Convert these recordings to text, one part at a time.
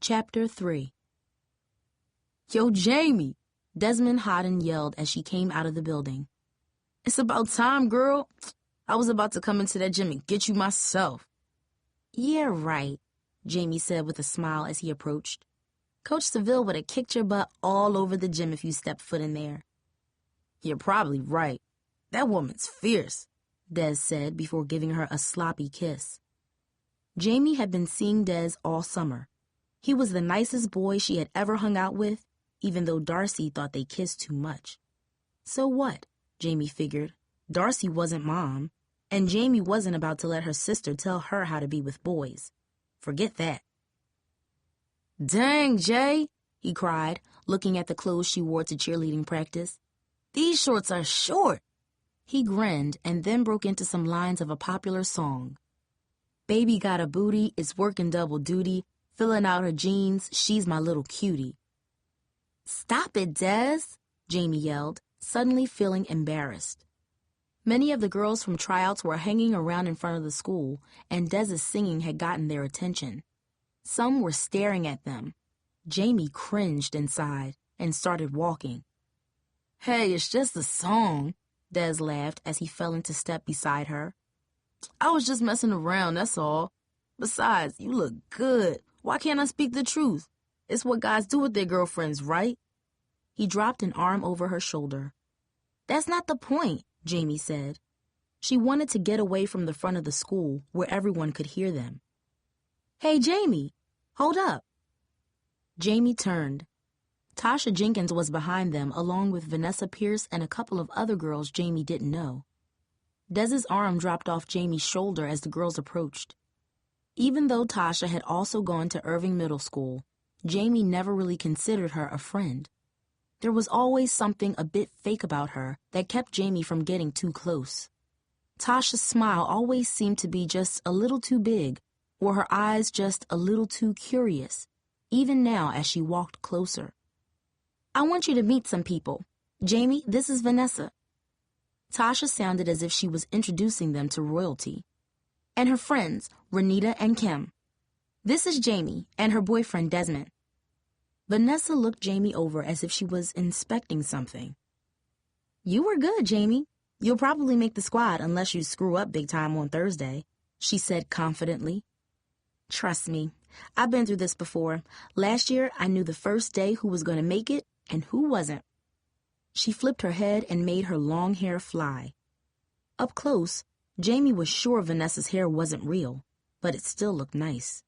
Chapter 3. "Yo, Jamie!" Desmond Hodden yelled as she came out of the building. "It's about time, girl. I was about to come into that gym and get you myself." "Yeah, right," Jamie said with a smile as he approached. "Coach Seville would have kicked your butt all over the gym if you stepped foot in there." "You're probably right. That woman's fierce," Des said before giving her a sloppy kiss. Jamie had been seeing Des all summer. He was the nicest boy she had ever hung out with, even though Darcy thought they kissed too much. So what? Jamie figured. Darcy wasn't Mom, and Jamie wasn't about to let her sister tell her how to be with boys. Forget that. "Dang, Jay," he cried, looking at the clothes she wore to cheerleading practice. "These shorts are short." He grinned and then broke into some lines of a popular song. "Baby got a booty, is working double duty, filling out her jeans, she's my little cutie." "Stop it, Des," Jamie yelled, suddenly feeling embarrassed. Many of the girls from tryouts were hanging around in front of the school, and Des's singing had gotten their attention. Some were staring at them. Jamie cringed inside and started walking. "Hey, it's just a song," Des laughed as he fell into step beside her. "I was just messing around, that's all. Besides, you look good. Why can't I speak the truth? It's what guys do with their girlfriends, right?" He dropped an arm over her shoulder. "That's not the point," Jamie said. She wanted to get away from the front of the school where everyone could hear them. "Hey, Jamie, hold up." Jamie turned. Tasha Jenkins was behind them, along with Vanessa Pierce and a couple of other girls Jamie didn't know. Des's arm dropped off Jamie's shoulder as the girls approached. Even though Tasha had also gone to Irving Middle School, Jamie never really considered her a friend. There was always something a bit fake about her that kept Jamie from getting too close. Tasha's smile always seemed to be just a little too big, or her eyes just a little too curious, even now as she walked closer. "I want you to meet some people. Jamie, this is Vanessa." Tasha sounded as if she was introducing them to royalty. "And her friends, Renita and Kim. This is Jamie and her boyfriend, Desmond." Vanessa looked Jamie over as if she was inspecting something. "You were good, Jamie. You'll probably make the squad unless you screw up big time on Thursday," she said confidently. "Trust me, I've been through this before. Last year, I knew the first day who was going to make it and who wasn't." She flipped her head and made her long hair fly. Up close, Jamie was sure Vanessa's hair wasn't real, but it still looked nice.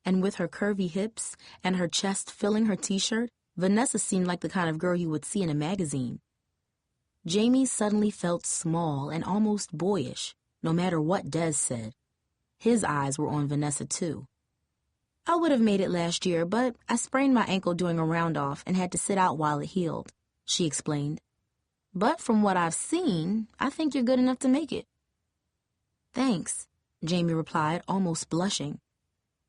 And with her curvy hips and her chest filling her t-shirt, Vanessa seemed like the kind of girl you would see in a magazine. Jamie suddenly felt small and almost boyish, no matter what Des said. His eyes were on Vanessa, too. "I would have made it last year, but I sprained my ankle doing a round-off and had to sit out while it healed," she explained. "But from what I've seen, I think you're good enough to make it." "Thanks," Jamie replied, almost blushing.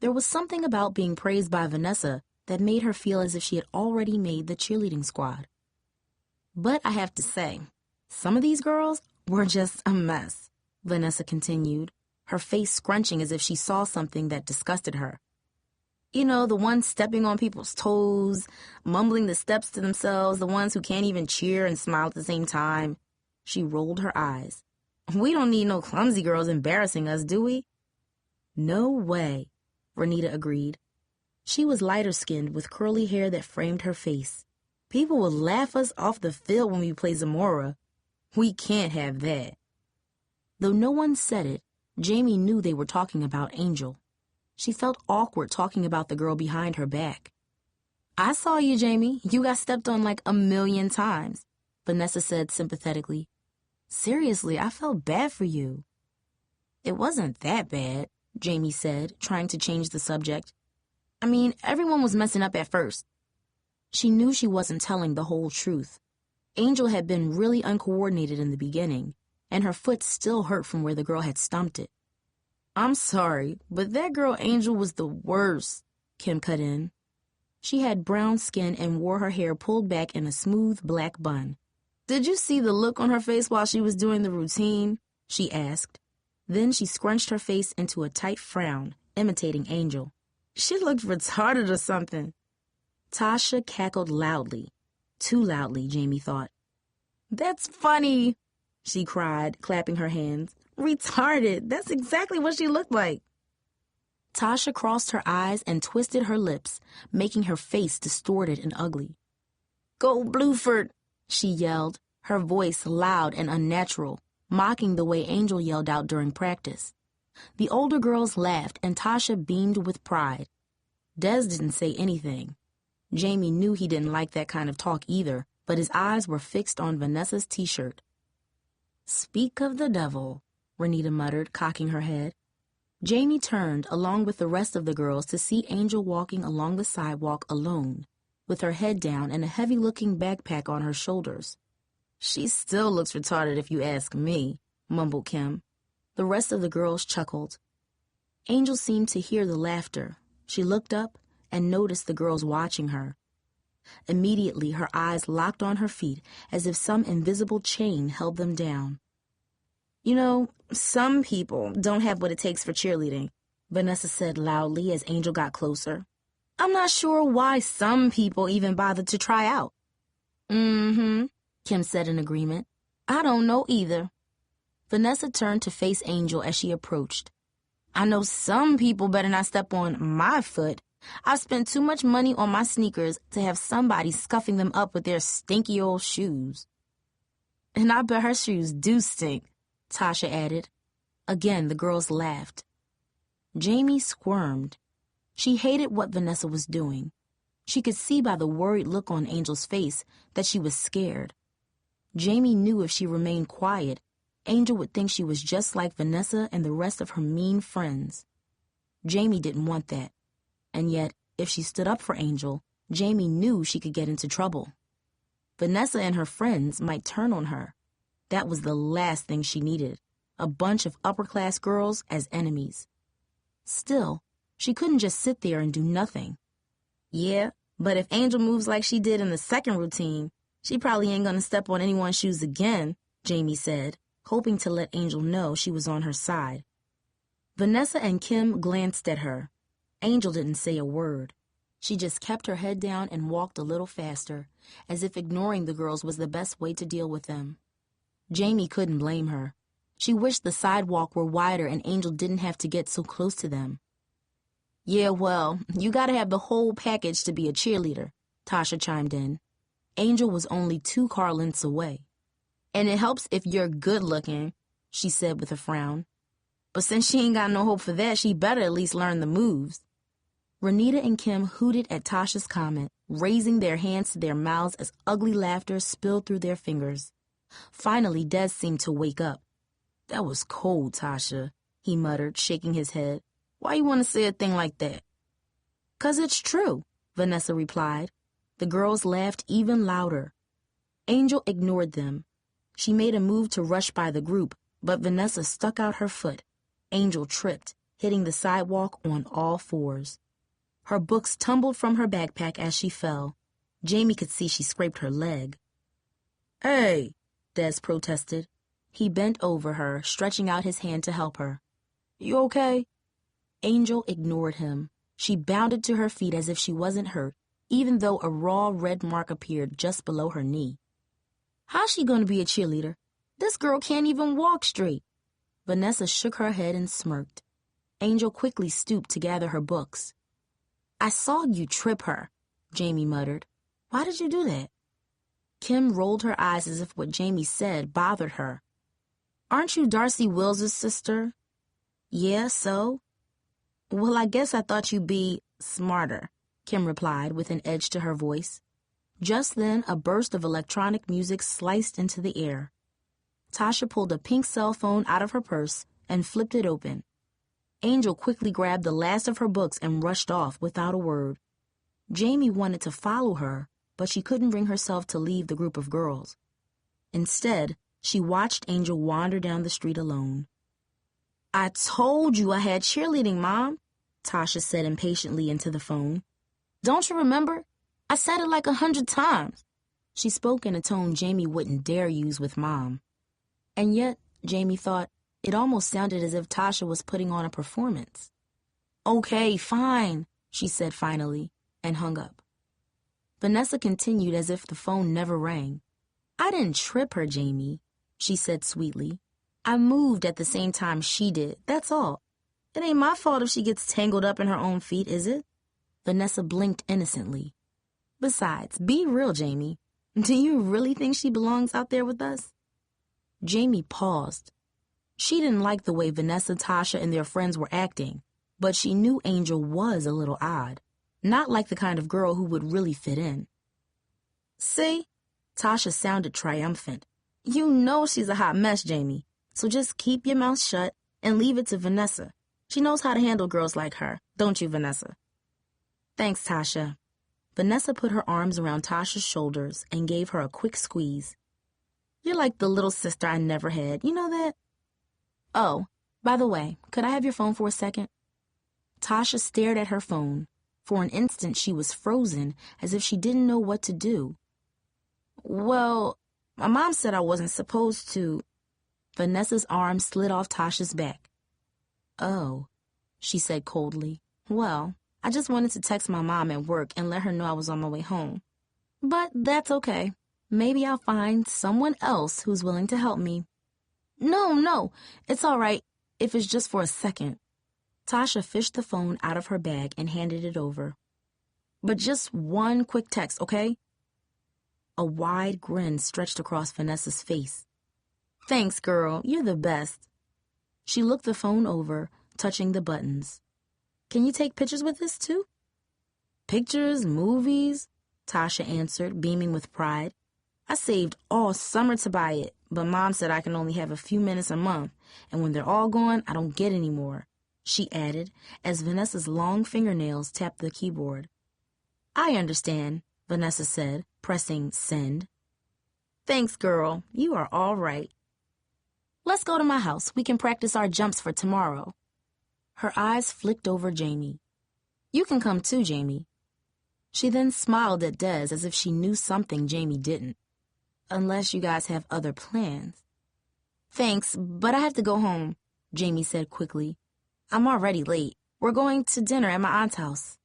There was something about being praised by Vanessa that made her feel as if she had already made the cheerleading squad. "But I have to say, some of these girls were just a mess," Vanessa continued, her face scrunching as if she saw something that disgusted her. "You know, the ones stepping on people's toes, mumbling the steps to themselves, the ones who can't even cheer and smile at the same time." She rolled her eyes. "We don't need no clumsy girls embarrassing us, do we?" "No way," Renita agreed. She was lighter-skinned with curly hair that framed her face. "People will laugh us off the field when we play Zamora. We can't have that." Though no one said it, Jamie knew they were talking about Angel. She felt awkward talking about the girl behind her back. "I saw you, Jamie. You got stepped on like 1,000,000 times," Vanessa said sympathetically. "Seriously, I felt bad for you." "It wasn't that bad," Jamie said, trying to change the subject. "I mean, everyone was messing up at first." She knew she wasn't telling the whole truth. Angel had been really uncoordinated in the beginning, and her foot still hurt from where the girl had stumped it. "I'm sorry, but that girl Angel was the worst," Kim cut in. She had brown skin and wore her hair pulled back in a smooth black bun. "Did you see the look on her face while she was doing the routine?" she asked. Then she scrunched her face into a tight frown, imitating Angel. She looked retarded or something. Tasha cackled loudly. Too loudly, Jamie thought. That's funny, she cried, clapping her hands. Retarded, that's exactly what she looked like. Tasha crossed her eyes and twisted her lips, making her face distorted and ugly. Go Bluford, she yelled, her voice loud and unnatural, mocking the way Angel yelled out during practice. The older girls laughed and Tasha beamed with pride. Des didn't say anything. Jamie knew he didn't like that kind of talk either, but his eyes were fixed on Vanessa's t-shirt. Speak of the devil, Renita muttered, cocking her head. Jamie turned, along with the rest of the girls, to see Angel walking along the sidewalk alone, with her head down and a heavy-looking backpack on her shoulders. She still looks retarded if you ask me, mumbled Kim. The rest of the girls chuckled. Angel seemed to hear the laughter. She looked up and noticed the girls watching her. Immediately, her eyes locked on her feet as if some invisible chain held them down. You know, some people don't have what it takes for cheerleading, Vanessa said loudly as Angel got closer. I'm not sure why some people even bothered to try out. Mm-hmm, Kim said in agreement. I don't know either. Vanessa turned to face Angel as she approached. I know some people better not step on my foot. I've spent too much money on my sneakers to have somebody scuffing them up with their stinky old shoes. And I bet her shoes do stink, Tasha added. Again, the girls laughed. Jamie squirmed. She hated what Vanessa was doing. She could see by the worried look on Angel's face that she was scared. Jamie knew if she remained quiet, Angel would think she was just like Vanessa and the rest of her mean friends. Jamie didn't want that. And yet, if she stood up for Angel, Jamie knew she could get into trouble. Vanessa and her friends might turn on her. That was the last thing she needed, a bunch of upper-class girls as enemies. Still, she couldn't just sit there and do nothing. Yeah, but if Angel moves like she did in the second routine, she probably ain't gonna step on anyone's shoes again, Jamie said, hoping to let Angel know she was on her side. Vanessa and Kim glanced at her. Angel didn't say a word. She just kept her head down and walked a little faster, as if ignoring the girls was the best way to deal with them. Jamie couldn't blame her. She wished the sidewalk were wider and Angel didn't have to get so close to them. Yeah, well, you gotta have the whole package to be a cheerleader, Tasha chimed in. Angel was only 2 car lengths away. And it helps if you're good-looking, she said with a frown. But since she ain't got no hope for that, she better at least learn the moves. Renita and Kim hooted at Tasha's comment, raising their hands to their mouths as ugly laughter spilled through their fingers. Finally, Des seemed to wake up. That was cold, Tasha, he muttered, shaking his head. Why you want to say a thing like that? 'Cause it's true, Vanessa replied. The girls laughed even louder. Angel ignored them. She made a move to rush by the group, but Vanessa stuck out her foot. Angel tripped, hitting the sidewalk on all fours. Her books tumbled from her backpack as she fell. Jamie could see she scraped her leg. Hey, Des protested. He bent over her, stretching out his hand to help her. You okay? Angel ignored him. She bounded to her feet as if she wasn't hurt, even though a raw red mark appeared just below her knee. How's she going to be a cheerleader? This girl can't even walk straight. Vanessa shook her head and smirked. Angel quickly stooped to gather her books. I saw you trip her, Jamie muttered. Why did you do that? Kim rolled her eyes as if what Jamie said bothered her. Aren't you Darcy Wills' sister? Yeah, so? Well, I guess I thought you'd be smarter, Kim replied with an edge to her voice. Just then, a burst of electronic music sliced into the air. Tasha pulled a pink cell phone out of her purse and flipped it open. Angel quickly grabbed the last of her books and rushed off without a word. Jamie wanted to follow her, but she couldn't bring herself to leave the group of girls. Instead, she watched Angel wander down the street alone. I told you I had cheerleading, Mom, Tasha said impatiently into the phone. Don't you remember? I said it like 100 times. She spoke in a tone Jamie wouldn't dare use with Mom. And yet, Jamie thought, it almost sounded as if Tasha was putting on a performance. Okay, fine, she said finally, and hung up. Vanessa continued as if the phone never rang. I didn't trip her, Jamie, she said sweetly. I moved at the same time she did, that's all. It ain't my fault if she gets tangled up in her own feet, is it? Vanessa blinked innocently. Besides, be real, Jamie. Do you really think she belongs out there with us? Jamie paused. She didn't like the way Vanessa, Tasha, and their friends were acting, but she knew Angel was a little odd, not like the kind of girl who would really fit in. See? Tasha sounded triumphant. You know she's a hot mess, Jamie, so just keep your mouth shut and leave it to Vanessa. She knows how to handle girls like her, don't you, Vanessa? Thanks, Tasha. Vanessa put her arms around Tasha's shoulders and gave her a quick squeeze. You're like the little sister I never had, you know that? Oh, by the way, could I have your phone for a second? Tasha stared at her phone. For an instant, she was frozen, as if she didn't know what to do. Well, my mom said I wasn't supposed to. Vanessa's arm slid off Tasha's back. Oh, she said coldly. Well, I just wanted to text my mom at work and let her know I was on my way home. But that's okay. Maybe I'll find someone else who's willing to help me. No, it's all right if it's just for a second. Tasha fished the phone out of her bag and handed it over. But just one quick text, okay? A wide grin stretched across Vanessa's face. Thanks, girl. You're the best. She looked the phone over, touching the buttons. Can you take pictures with this, too? Pictures, movies, Tasha answered, beaming with pride. I saved all summer to buy it, but Mom said I can only have a few minutes a month, and when they're all gone, I don't get any more, she added, as Vanessa's long fingernails tapped the keyboard. I understand, Vanessa said, pressing send. Thanks, girl. You are all right. Let's go to my house. We can practice our jumps for tomorrow. Her eyes flicked over Jamie. You can come too, Jamie. She then smiled at Des as if she knew something Jamie didn't. Unless you guys have other plans. Thanks, but I have to go home, Jamie said quickly. I'm already late. We're going to dinner at my aunt's house.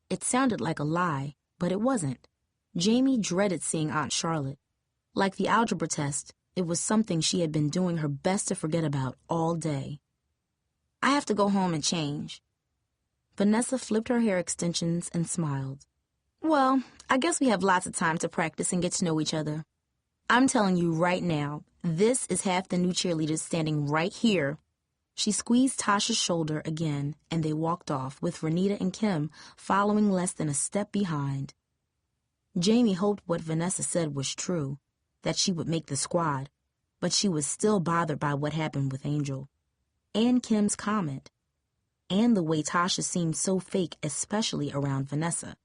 It sounded like a lie, but it wasn't. Jamie dreaded seeing Aunt Charlotte. Like the algebra test, it was something she had been doing her best to forget about all day. I have to go home and change. Vanessa flipped her hair extensions and smiled. Well, I guess we have lots of time to practice and get to know each other. I'm telling you right now, this is half the new cheerleaders standing right here. She squeezed Tasha's shoulder again, and they walked off, with Renita and Kim following less than a step behind. Jamie hoped what Vanessa said was true, that she would make the squad, but she was still bothered by what happened with Angel, and Kim's comment, and the way Tasha seemed so fake, especially around Vanessa.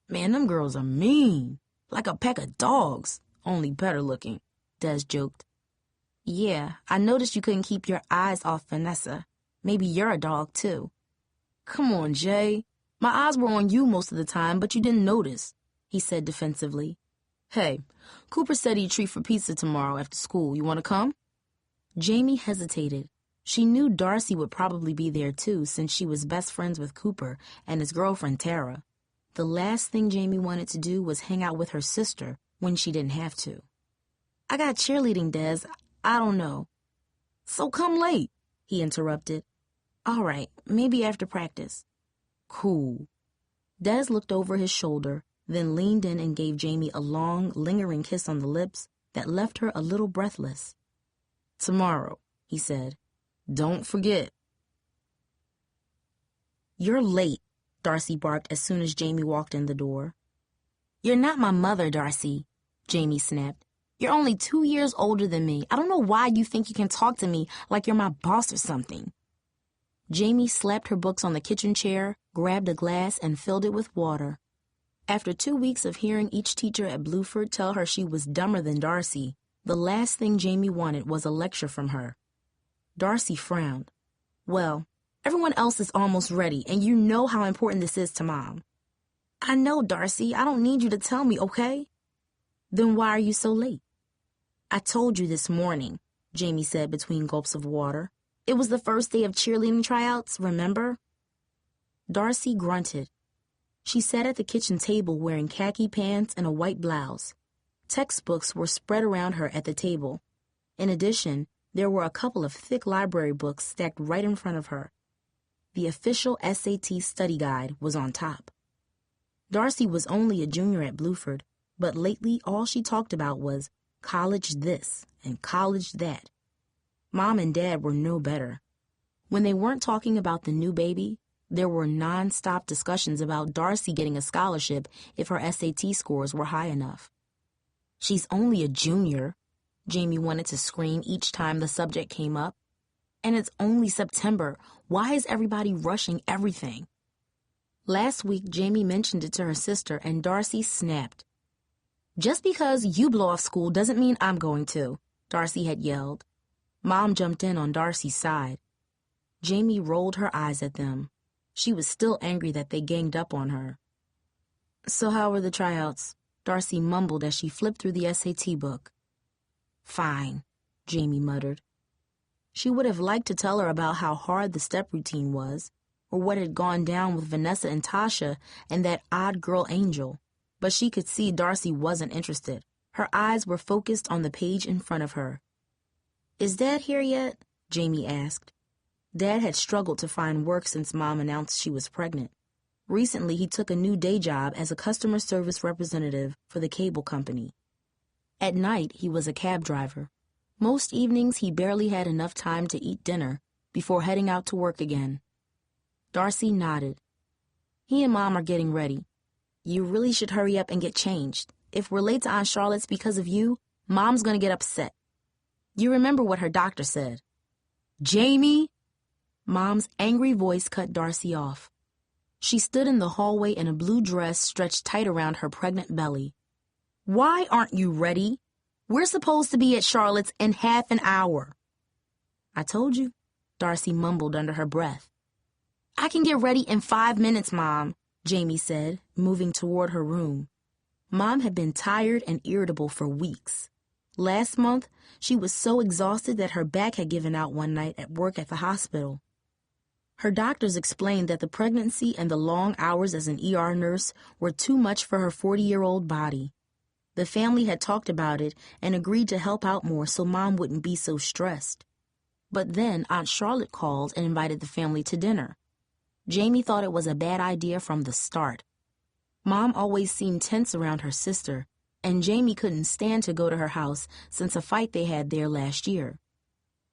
Man, them girls are mean. Like a pack of dogs, only better looking, Des joked. Yeah, I noticed you couldn't keep your eyes off Vanessa. Maybe you're a dog, too. Come on, Jay. My eyes were on you most of the time, but you didn't notice, he said defensively. Hey, Cooper said he'd treat for pizza tomorrow after school. You want to come? Jamie hesitated. She knew Darcy would probably be there, too, since she was best friends with Cooper and his girlfriend, Tara. The last thing Jamie wanted to do was hang out with her sister when she didn't have to. I got cheerleading, Des. I don't know. So come late, he interrupted. All right, maybe after practice. Cool. Des looked over his shoulder, then leaned in and gave Jamie a long, lingering kiss on the lips that left her a little breathless. Tomorrow, he said. Don't forget. You're late, Darcy barked as soon as Jamie walked in the door. You're not my mother, Darcy, Jamie snapped. You're only 2 years older than me. I don't know why you think you can talk to me like you're my boss or something. Jamie slapped her books on the kitchen chair, grabbed a glass, and filled it with water. After 2 weeks of hearing each teacher at Bluford tell her she was dumber than Darcy, the last thing Jamie wanted was a lecture from her. Darcy frowned. Well, everyone else is almost ready, and you know how important this is to Mom. I know, Darcy. I don't need you to tell me, okay? Then why are you so late? I told you this morning, Jamie said between gulps of water. It was the first day of cheerleading tryouts, remember? Darcy grunted. She sat at the kitchen table wearing khaki pants and a white blouse. Textbooks were spread around her at the table. In addition, there were a couple of thick library books stacked right in front of her. The official SAT study guide was on top. Darcy was only a junior at Bluford, but lately all she talked about was college this and college that. Mom and Dad were no better. When they weren't talking about the new baby, there were non-stop discussions about Darcy getting a scholarship if her SAT scores were high enough. She's only a junior, Jamie wanted to scream each time the subject came up. And it's only September. Why is everybody rushing everything? Last week, Jamie mentioned it to her sister, and Darcy snapped. Just because you blow off school doesn't mean I'm going to, Darcy had yelled. Mom jumped in on Darcy's side. Jamie rolled her eyes at them. She was still angry that they ganged up on her. So how were the tryouts? Darcy mumbled as she flipped through the SAT book. Fine, Jamie muttered. She would have liked to tell her about how hard the step routine was, or what had gone down with Vanessa and Tasha and that odd girl Angel, but she could see Darcy wasn't interested. Her eyes were focused on the page in front of her. Is Dad here yet? Jamie asked. Dad had struggled to find work since Mom announced she was pregnant. Recently, he took a new day job as a customer service representative for the cable company. At night, he was a cab driver. Most evenings, he barely had enough time to eat dinner before heading out to work again. Darcy nodded. He and Mom are getting ready. You really should hurry up and get changed. If we're late to Aunt Charlotte's because of you, Mom's going to get upset. You remember what her doctor said. Jamie! Mom's angry voice cut Darcy off. She stood in the hallway in a blue dress stretched tight around her pregnant belly. Why aren't you ready? We're supposed to be at Charlotte's in half an hour. I told you, Darcy mumbled under her breath. I can get ready in 5 minutes, Mom, Jamie said, moving toward her room. Mom had been tired and irritable for weeks. Last month, she was so exhausted that her back had given out one night at work at the hospital. Her doctors explained that the pregnancy and the long hours as an ER nurse were too much for her 40-year-old body. The family had talked about it and agreed to help out more so Mom wouldn't be so stressed. But then Aunt Charlotte called and invited the family to dinner. Jamie thought it was a bad idea from the start. Mom always seemed tense around her sister, and Jamie couldn't stand to go to her house since a fight they had there last year.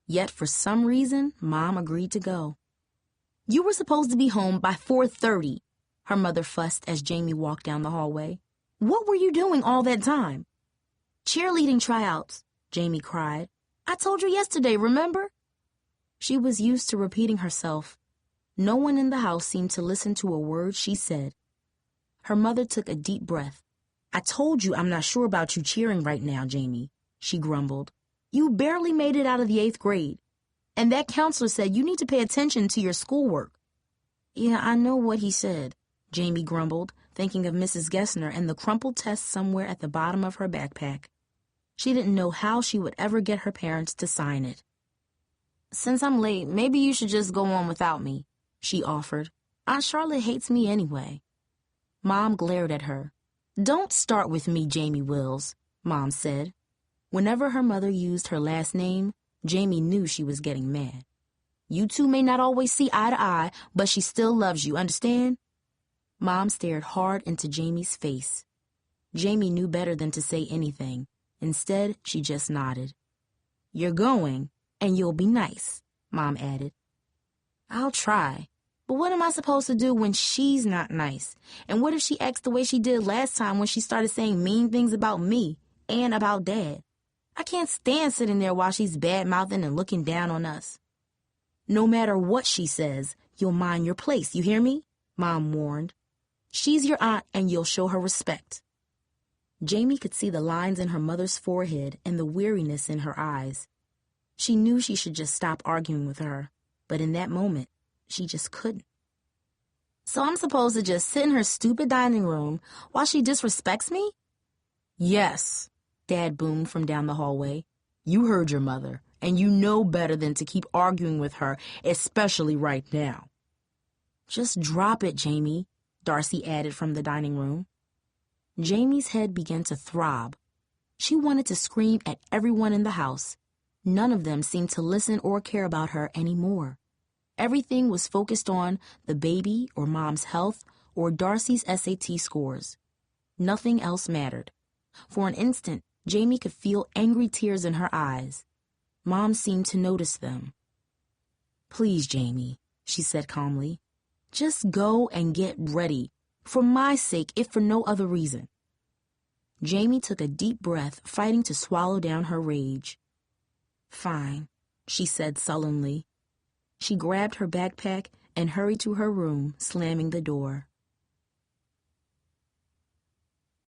Yet for some reason, Mom agreed to go. You were supposed to be home by 4:30, her mother fussed as Jamie walked down the hallway. What were you doing all that time? Cheerleading tryouts, Jamie cried. I told you yesterday, remember? She was used to repeating herself. No one in the house seemed to listen to a word she said. Her mother took a deep breath. I told you I'm not sure about you cheering right now, Jamie, she grumbled. You barely made it out of the 8th grade. And that counselor said you need to pay attention to your schoolwork. Yeah, I know what he said, Jamie grumbled, thinking of Mrs. Gessner and the crumpled test somewhere at the bottom of her backpack. She didn't know how she would ever get her parents to sign it. Since I'm late, maybe you should just go on without me, she offered. Aunt Charlotte hates me anyway. Mom glared at her. Don't start with me, Jamee Wills, Mom said. Whenever her mother used her last name, Jamie knew she was getting mad. You two may not always see eye to eye, but she still loves you, understand? Mom stared hard into Jamie's face. Jamie knew better than to say anything. Instead, she just nodded. You're going, and you'll be nice, Mom added. I'll try. But what am I supposed to do when she's not nice? And what if she acts the way she did last time when she started saying mean things about me and about Dad? I can't stand sitting there while she's bad-mouthing and looking down on us. No matter what she says, you'll mind your place, you hear me? Mom warned. She's your aunt and you'll show her respect. Jamie could see the lines in her mother's forehead and the weariness in her eyes. She knew she should just stop arguing with her, but in that moment, she just couldn't. So I'm supposed to just sit in her stupid dining room while she disrespects me? Yes, Dad boomed from down the hallway. You heard your mother, and you know better than to keep arguing with her, especially right now. "Just drop it, Jamie," Darcy added from the dining room. Jamie's head began to throb. She wanted to scream at everyone in the house. None of them seemed to listen or care about her anymore. Everything was focused on the baby or Mom's health or Darcy's SAT scores. Nothing else mattered. For an instant, Jamie could feel angry tears in her eyes. Mom seemed to notice them. "Please, Jamie," she said calmly. "Just go and get ready. For my sake, if for no other reason." Jamie took a deep breath, fighting to swallow down her rage. "Fine," she said sullenly. She grabbed her backpack and hurried to her room, slamming the door.